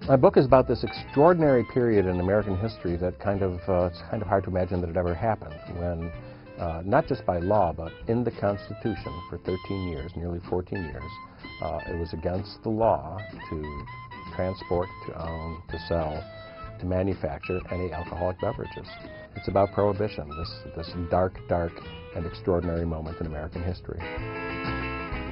My book is about this extraordinary period in American history that it's kind of hard to imagine that it ever happened, when not just by law, but in the Constitution for 13 years, nearly 14 years, it was against the law to transport, to own, to sell, to manufacture any alcoholic beverages. It's about Prohibition, this dark, dark and extraordinary moment in American history.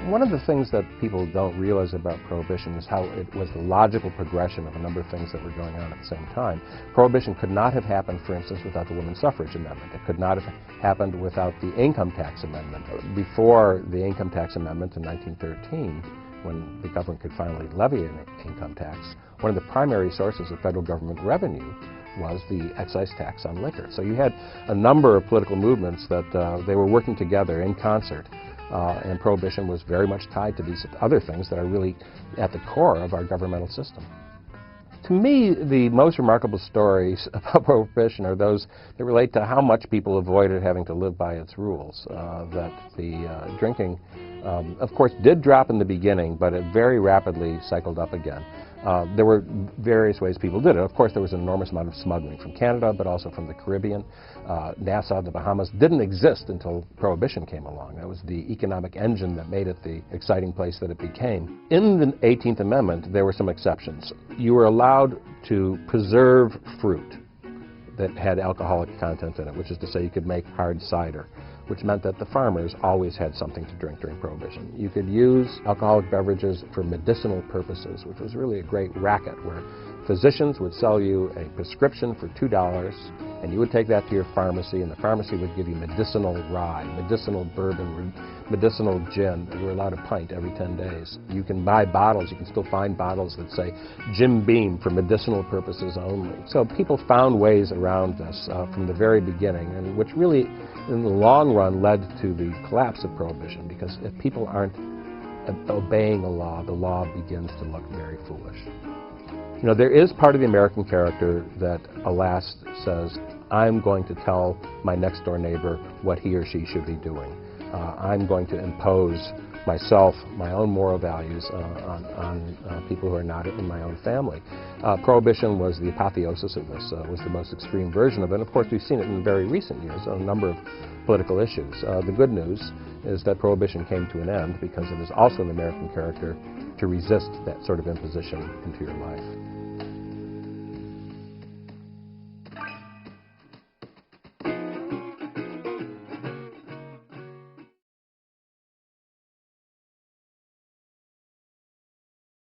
One of the things that people don't realize about Prohibition is how it was the logical progression of a number of things that were going on at the same time. Prohibition could not have happened, for instance, without the Women's Suffrage Amendment. It could not have happened without the Income Tax Amendment. Before the Income Tax Amendment in 1913, when the government could finally levy an income tax, one of the primary sources of federal government revenue was the excise tax on liquor. So you had a number of political movements that they were working together in concert. And Prohibition was very much tied to these other things that are really at the core of our governmental system. To me, the most remarkable stories about Prohibition are those that relate to how much people avoided having to live by its rules. That the drinking, of course, did drop in the beginning, but it very rapidly cycled up again. There were various ways people did it. Of course, there was an enormous amount of smuggling from Canada, but also from the Caribbean. Nassau, the Bahamas, didn't exist until Prohibition came along. That was the economic engine that made it the exciting place that it became. In the 18th Amendment, there were some exceptions. You were allowed to preserve fruit that had alcoholic content in it, which is to say you could make hard cider, which meant that the farmers always had something to drink during Prohibition. You could use alcoholic beverages for medicinal purposes, which was really a great racket, where physicians would sell you a prescription for $2, and you would take that to your pharmacy, and the pharmacy would give you medicinal rye, medicinal bourbon, medicinal gin. You were allowed a pint every 10 days. You can buy bottles. You can still find bottles that say Jim Beam for medicinal purposes only. So people found ways around this from the very beginning, and which really, in the long run, led to the collapse of Prohibition, because if people aren't obeying the law begins to look very foolish. You know, there is part of the American character that, alas, says, I'm going to tell my next door neighbor what he or she should be doing. I'm going to impose myself, my own moral values on people who are not in my own family. Prohibition was the apotheosis of this, was the most extreme version of it. And of course, we've seen it in very recent years on a number of political issues. The good news is that Prohibition came to an end because it is also an American character to resist that sort of imposition into your life.